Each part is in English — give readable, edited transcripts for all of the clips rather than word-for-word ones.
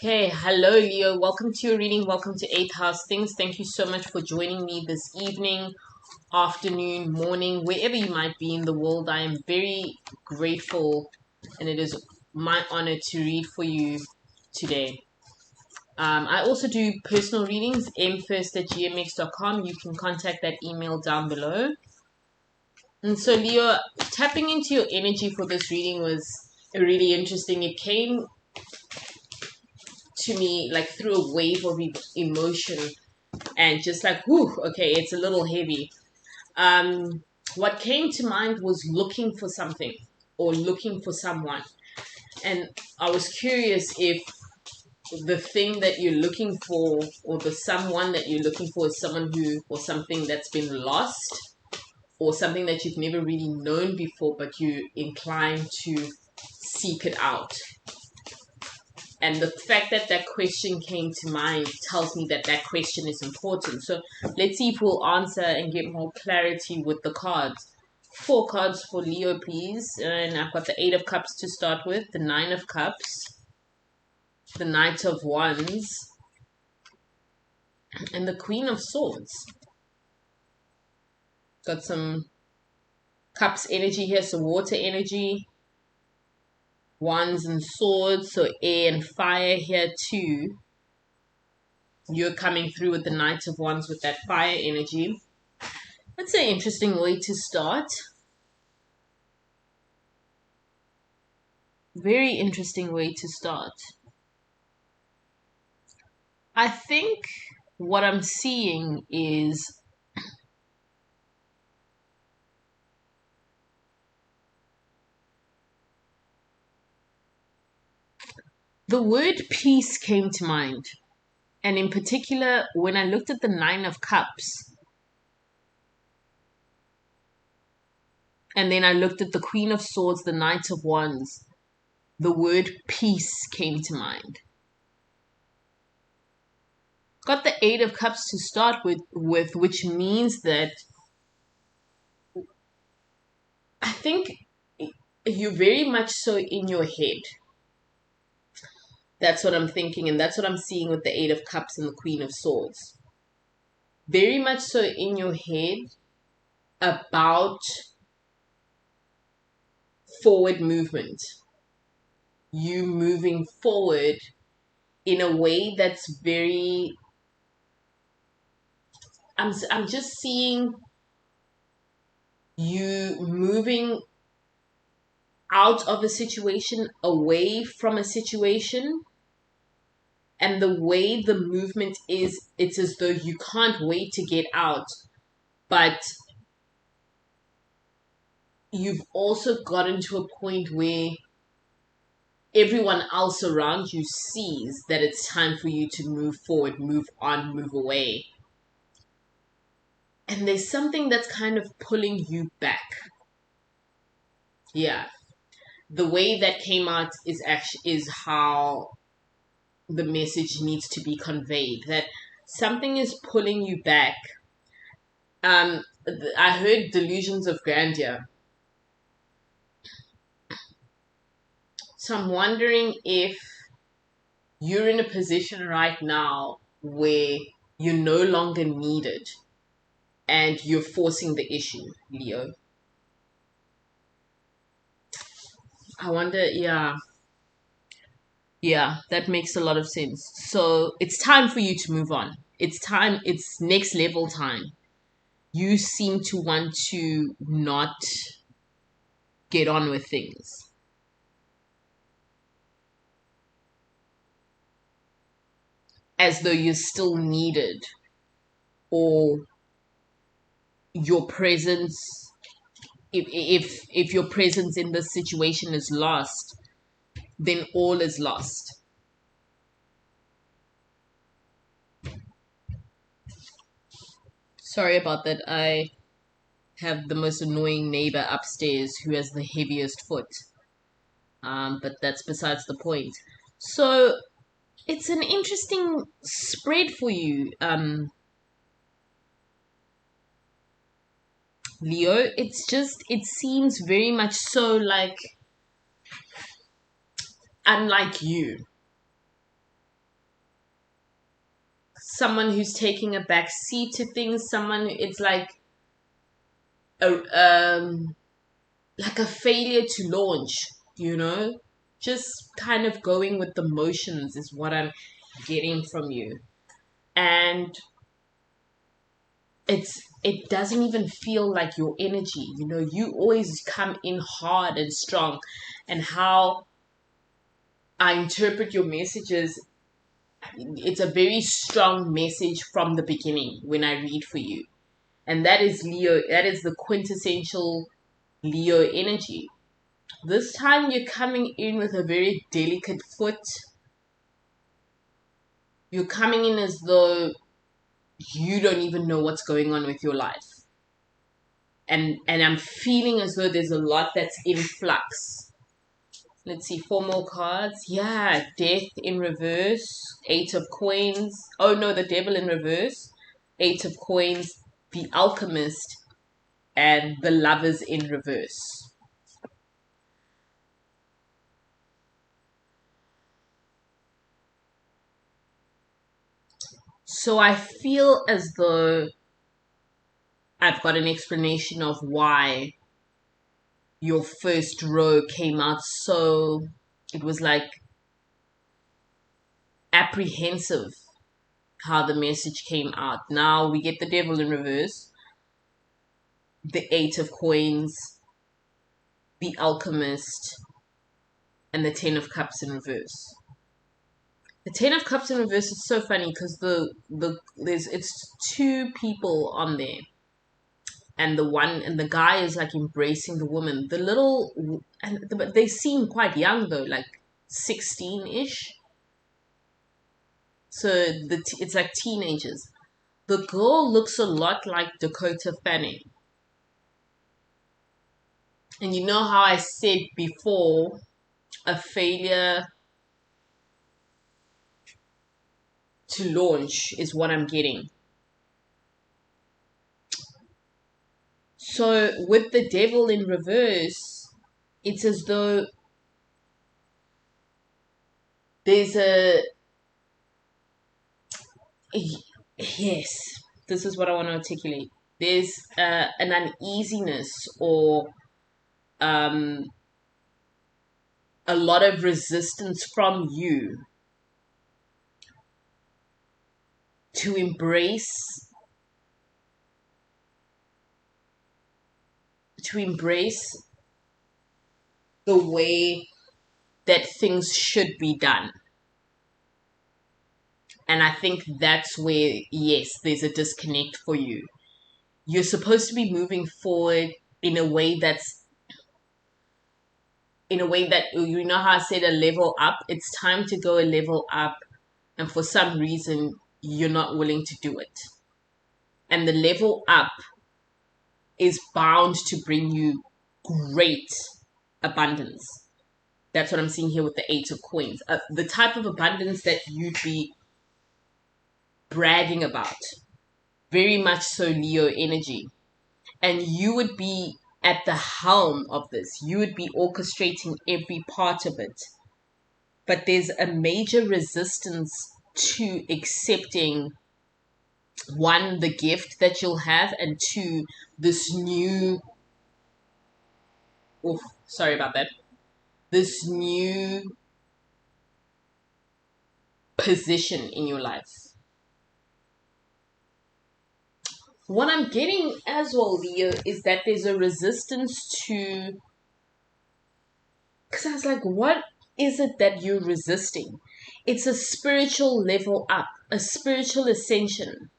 Okay, hello Leo. Welcome to your reading. Welcome to 8th House Things. Thank you so much for joining me this evening, afternoon, morning, wherever you might be in the world. I am very grateful and it is my honor to read for you today. I also do personal readings, mfirst@gmx.com. You can contact that email down below. And so Leo, tapping into your energy for this reading was really interesting. It came to me like through a wave of emotion and just like, whew, okay, it's a little heavy. What came to mind was looking for something or looking for someone. And I was curious if the thing that you're looking for or the someone that you're looking for is someone who or something that's been lost or something that you've never really known before, but you're inclined to seek it out. And the fact that that question came to mind tells me that that question is important. So let's see if we'll answer and get more clarity with the cards. 4 cards for Leo, please. And I've got the 8 of Cups to start with, the 9 of Cups, the Knight of Wands, and the Queen of Swords. Got some Cups energy here, some water energy. Wands and Swords, so air and fire here too. You're coming through with the Knight of Wands with that fire energy. That's an interesting way to start. Very interesting way to start. I think what I'm seeing is the word peace came to mind. And in particular, when I looked at the 9 of Cups, and then I looked at the Queen of Swords, the Knight of Wands, the word peace came to mind. Got the 8 of Cups to start with, which means that I think you're very much so in your head. That's what I'm thinking, and that's what I'm seeing with the 8 of Cups and the Queen of Swords. Very much so in your head about forward movement. You moving forward in a way that's very... I'm just seeing you moving out of a situation, away from a situation. And the way the movement is, it's as though you can't wait to get out. But you've also gotten to a point where everyone else around you sees that it's time for you to move forward, move on, move away. And there's something that's kind of pulling you back. Yeah. The way that came out is how the message needs to be conveyed, that something is pulling you back. I heard delusions of grandeur. So I'm wondering if you're in a position right now where you're no longer needed and you're forcing the issue, Leo. I wonder, yeah, that makes a lot of sense. So it's time for you to move on. It's time, it's next level time. You seem to want to not get on with things. As though you're still needed, or your presence, if your presence in this situation is lost, then all is lost. Sorry about that. I have the most annoying neighbor upstairs who has the heaviest foot. But that's besides the point. So it's an interesting spread for you, Leo. It seems very much so like unlike you. someone who's taking a back seat to things, someone, it's a like a failure to launch, just kind of going with the motions is what I'm getting from you. And it doesn't even feel like your energy, you always come in hard and strong. And how I interpret your messages, it's a very strong message from the beginning when I read for you. And that is Leo, that is the quintessential Leo energy. This time you're coming in with a very delicate foot. You're coming in as though you don't even know what's going on with your life. And I'm feeling as though there's a lot that's in flux. Let's see, 4 more cards. Yeah, Death in reverse, 8 of Coins. Oh no, the Devil in reverse, 8 of Coins, the Alchemist, and the Lovers in reverse. So I feel as though I've got an explanation of why your first row came out so, it was like apprehensive how the message came out. Now we get the Devil in reverse, the 8 of Coins, the Alchemist, and the 10 of Cups in reverse. The 10 of Cups in reverse is so funny because it's 2 people on there. And the guy is like embracing the woman. But they seem quite young though, like 16-ish. So it's like teenagers. The girl looks a lot like Dakota Fanning. And you know how I said before, a failure to launch is what I'm getting. So with the Devil in reverse, it's as though there's yes, this is what I want to articulate. There's an uneasiness or a lot of resistance from you to embrace the way that things should be done. And I think that's where, yes, there's a disconnect for you. You're supposed to be moving forward in a way that, you know how I said a level up? It's time to go a level up. And for some reason, you're not willing to do it. And the level up is bound to bring you great abundance. That's what I'm seeing here with the 8 of Coins. The type of abundance that you'd be bragging about. Very much so Leo energy. And you would be at the helm of this. You would be orchestrating every part of it. But there's a major resistance to accepting, 1, the gift that you'll have, and 2, this new, sorry about that, this new position in your life. What I'm getting as well, Leo, is that there's a resistance to, because I was like, what is it that you're resisting? It's a spiritual level up, a spiritual ascension.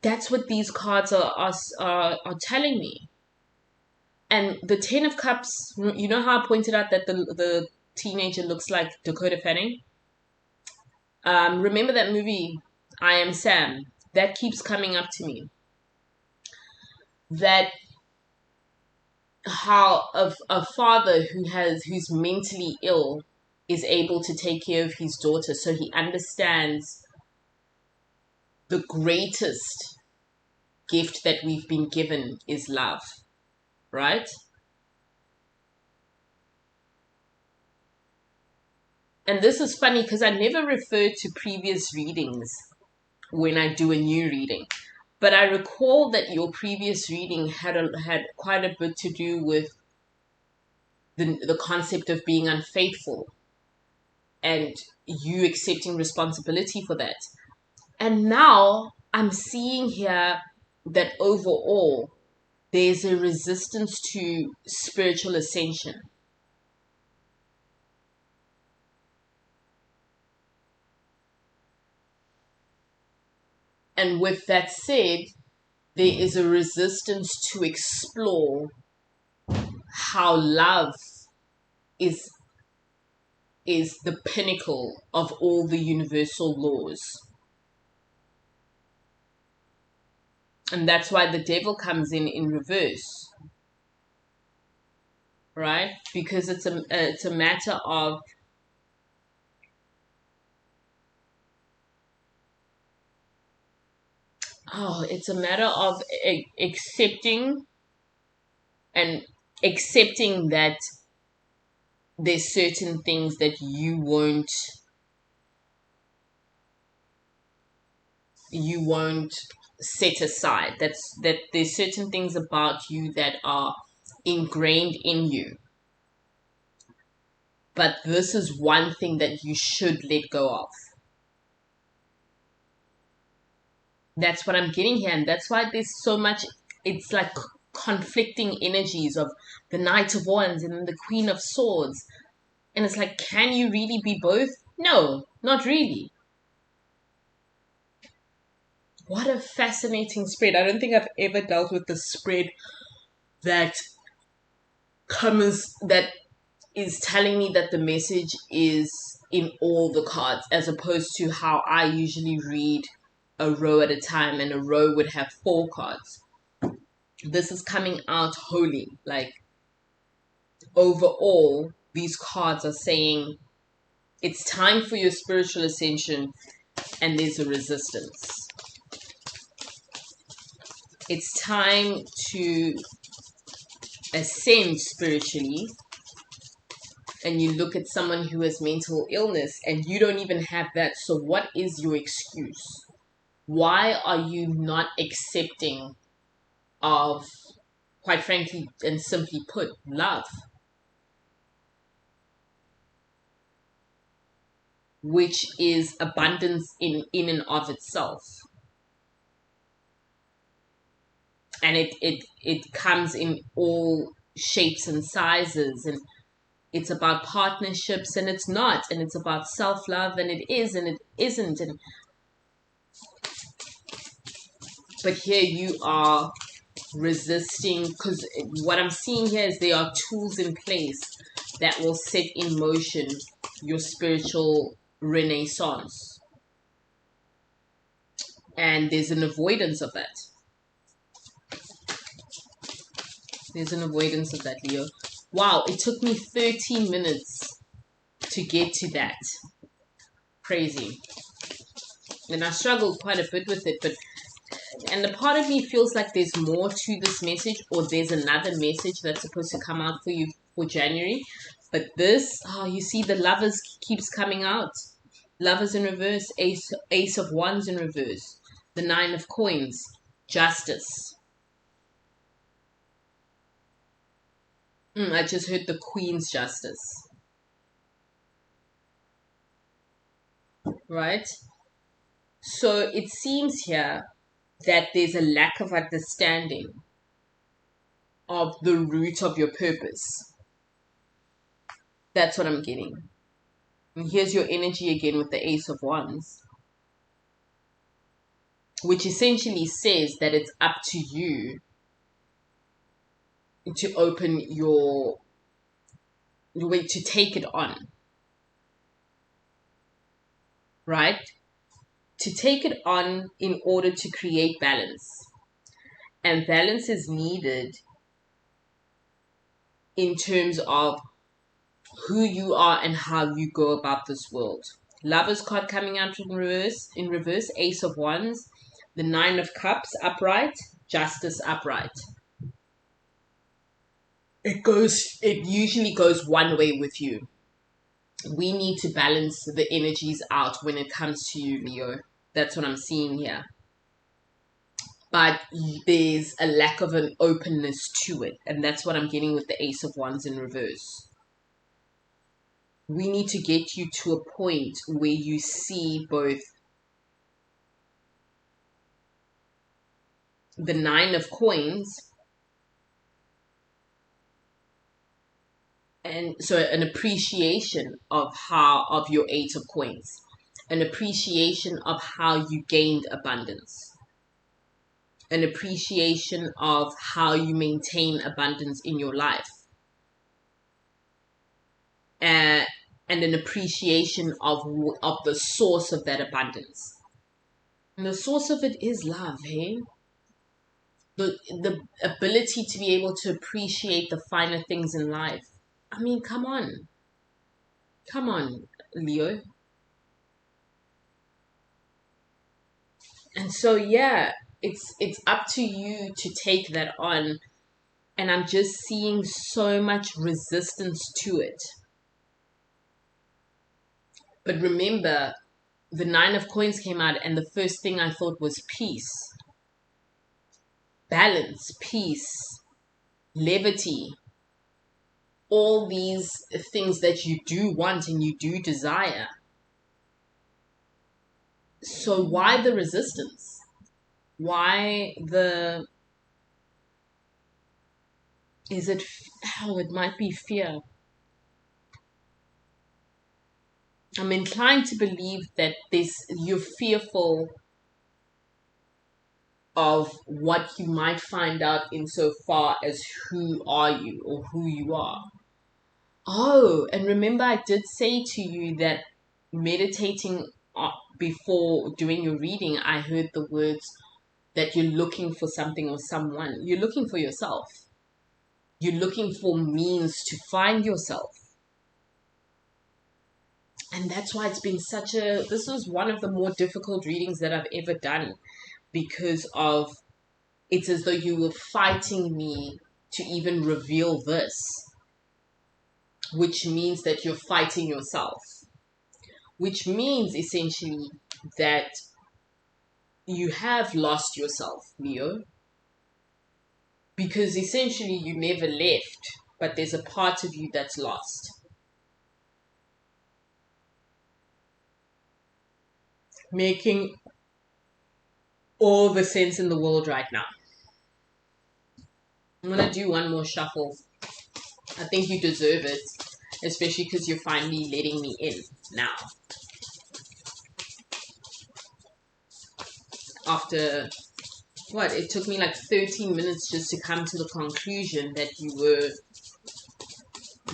That's what these cards are telling me. And the 10 of Cups, you know how I pointed out that the teenager looks like Dakota Fanning? Remember that movie, I Am Sam? That keeps coming up to me. That how a father who's mentally ill is able to take care of his daughter, so he understands the greatest gift that we've been given is love, right? And this is funny because I never refer to previous readings when I do a new reading. But I recall that your previous reading had quite a bit to do with the concept of being unfaithful and you accepting responsibility for that. And now I'm seeing here that overall there's a resistance to spiritual ascension. And with that said, there is a resistance to explore how love is the pinnacle of all the universal laws. And that's why the devil comes in reverse. Right? Because it's a matter of it's a matter of accepting that there's certain things that you won't set aside. That there's certain things about you that are ingrained in you. But this is one thing that you should let go of. That's what I'm getting here. And that's why there's so much, it's like conflicting energies of the Knight of Wands and then the Queen of Swords. And it's like, can you really be both? No, not really. What a fascinating spread. I don't think I've ever dealt with the spread that is telling me that the message is in all the cards, as opposed to how I usually read a row at a time, and a row would have 4 cards. This is coming out wholly. Like, overall, these cards are saying it's time for your spiritual ascension, and there's a resistance. It's time to ascend spiritually, and you look at someone who has mental illness and you don't even have that. So what is your excuse? Why are you not accepting of, quite frankly and simply put, love? Which is abundance in and of itself. And it comes in all shapes and sizes, and it's about partnerships and it's not, and it's about self-love and it is and it isn't. And but here you are resisting, because what I'm seeing here is there are tools in place that will set in motion your spiritual renaissance, and there's an avoidance of that. Leo. Wow, it took me 13 minutes to get to that. Crazy. And I struggled quite a bit with it, and a part of me feels like there's more to this message, or there's another message that's supposed to come out for you for January. But this, you see the Lovers keeps coming out. Lovers in reverse, Ace of Wands in reverse, the 9 of Coins, Justice. I just heard the Queen's Justice. Right? So it seems here that there's a lack of understanding of the root of your purpose. That's what I'm getting. And here's your energy again with the Ace of Wands, which essentially says that it's up to you to open your way, to take it on. Right? To take it on in order to create balance. And balance is needed in terms of who you are and how you go about this world. Lovers card coming out in reverse, Ace of Wands, the 9 of Cups upright, Justice upright. It usually goes one way with you. We need to balance the energies out when it comes to you, Leo. That's what I'm seeing here. But there's a lack of an openness to it. And that's what I'm getting with the Ace of Wands in reverse. We need to get you to a point where you see both the Nine of Coins and so an appreciation of your Eight of Coins, an appreciation of how you gained abundance, an appreciation of how you maintain abundance in your life, and an appreciation of the source of that abundance. And the source of it is love, hey? The ability to be able to appreciate the finer things in life. I mean, come on, Leo. And so yeah, it's up to you to take that on. And I'm just seeing so much resistance to it. But remember, the Nine of Coins came out, and the first thing I thought was peace, balance, peace, levity, all these things that you do want and you do desire. So why the resistance? Why the... Is it... Oh, it might be fear. I'm inclined to believe that you're fearful of what you might find out insofar as who are you or who you are. Oh, and remember I did say to you that meditating before doing your reading, I heard the words that you're looking for something or someone. You're looking for yourself. You're looking for means to find yourself. And that's why it's been this was one of the more difficult readings that I've ever done, because of, it's as though you were fighting me to even reveal this, which means that you're fighting yourself, which means essentially that you have lost yourself, Leo, because essentially you never left, but there's a part of you that's lost. Making all the sense in the world right now. I'm going to do one more shuffle. I think you deserve it, especially because you're finally letting me in now. After, what, it took me like 13 minutes just to come to the conclusion that you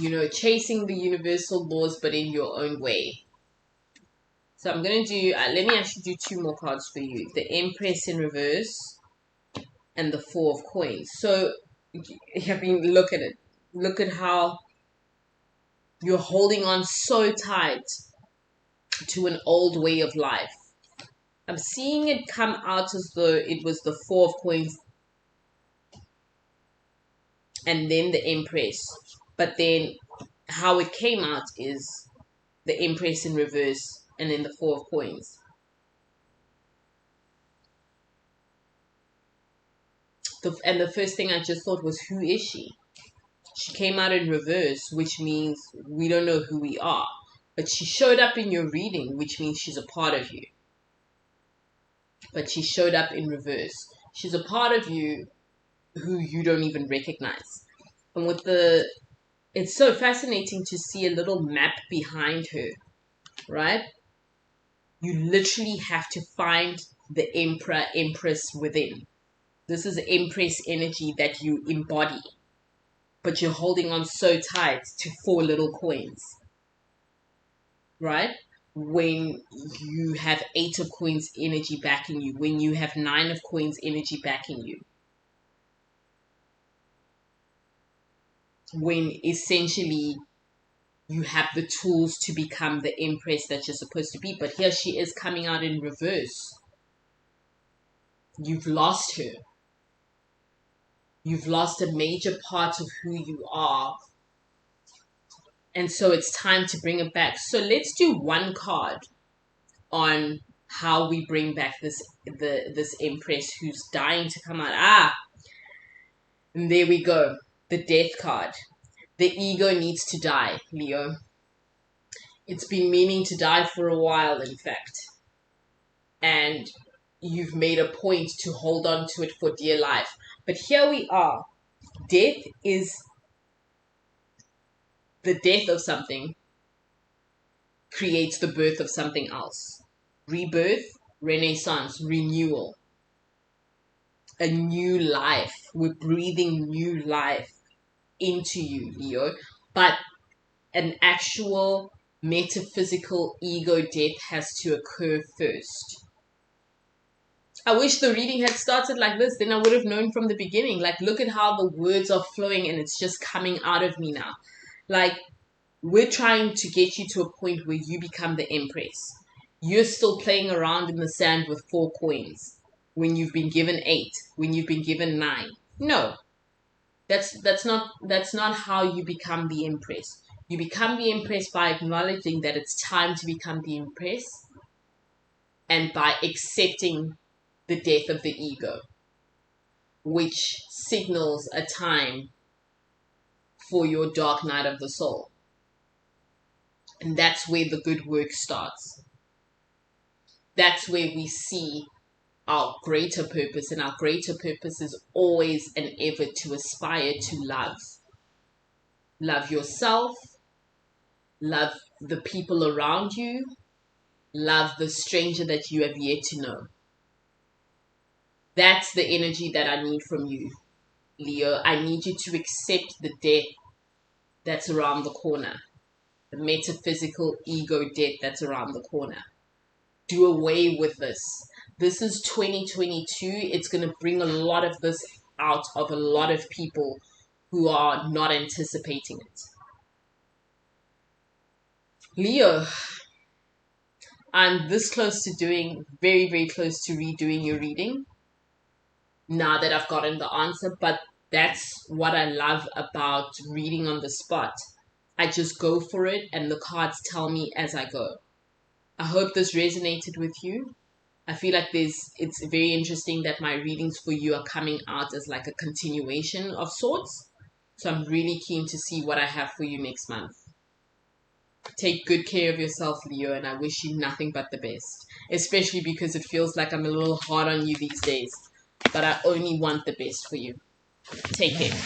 were, chasing the universal laws, but in your own way. So I'm going to do, let me actually do two more cards for you. The Empress in reverse and the Four of Coins. So, I mean, look at it. Look at how you're holding on so tight to an old way of life. I'm seeing it come out as though it was the Four of Coins and then the Empress. But then how it came out is the Empress in reverse and then the Four of Coins. And the first thing I just thought was, who is she? She came out in reverse, which means we don't know who we are. But she showed up in your reading, which means she's a part of you. But she showed up in reverse. She's a part of you who you don't even recognize. And it's so fascinating to see a little map behind her, right? You literally have to find the Emperor, Empress within. This is Empress energy that you embody, but you're holding on so tight to 4 little coins, right? When you have 8 of Coins energy backing you, when you have 9 of Coins energy backing you, when essentially you have the tools to become the Empress that you're supposed to be. But here she is coming out in reverse. You've lost her. You've lost a major part of who you are. And so it's time to bring it back. So let's do one card on how we bring back this Empress who's dying to come out. And there we go. The Death card. The ego needs to die, Leo. It's been meaning to die for a while, in fact. And you've made a point to hold on to it for dear life. But here we are. Death is the death of something creates the birth of something else. Rebirth, renaissance, renewal. A new life. We're breathing new life into you, Leo. But an actual metaphysical ego death has to occur first. I wish the reading had started like this. Then I would have known from the beginning. Like, look at how the words are flowing and it's just coming out of me now. Like, we're trying to get you to a point where you become the Empress. You're still playing around in the sand with 4 coins when you've been given 8, when you've been given 9. No, that's not how you become the Empress. You become the Empress by acknowledging that it's time to become the Empress and by accepting the death of the ego, which signals a time for your dark night of the soul. And that's where the good work starts. That's where we see our greater purpose, and our greater purpose is always and ever to aspire to love. Love yourself, love the people around you, love the stranger that you have yet to know. That's the energy that I need from you, Leo. I need you to accept the death that's around the corner. The metaphysical ego death that's around the corner. Do away with this. This is 2022. It's going to bring a lot of this out of a lot of people who are not anticipating it. Leo, I'm this close to doing, very, very close to redoing your reading now that I've gotten the answer, but that's what I love about reading on the spot. I just go for it and the cards tell me as I go. I hope this resonated with you. I feel like it's very interesting that my readings for you are coming out as like a continuation of sorts. So I'm really keen to see what I have for you next month. Take good care of yourself, Leo, and I wish you nothing but the best. Especially because it feels like I'm a little hard on you these days. But I only want the best for you. Take care.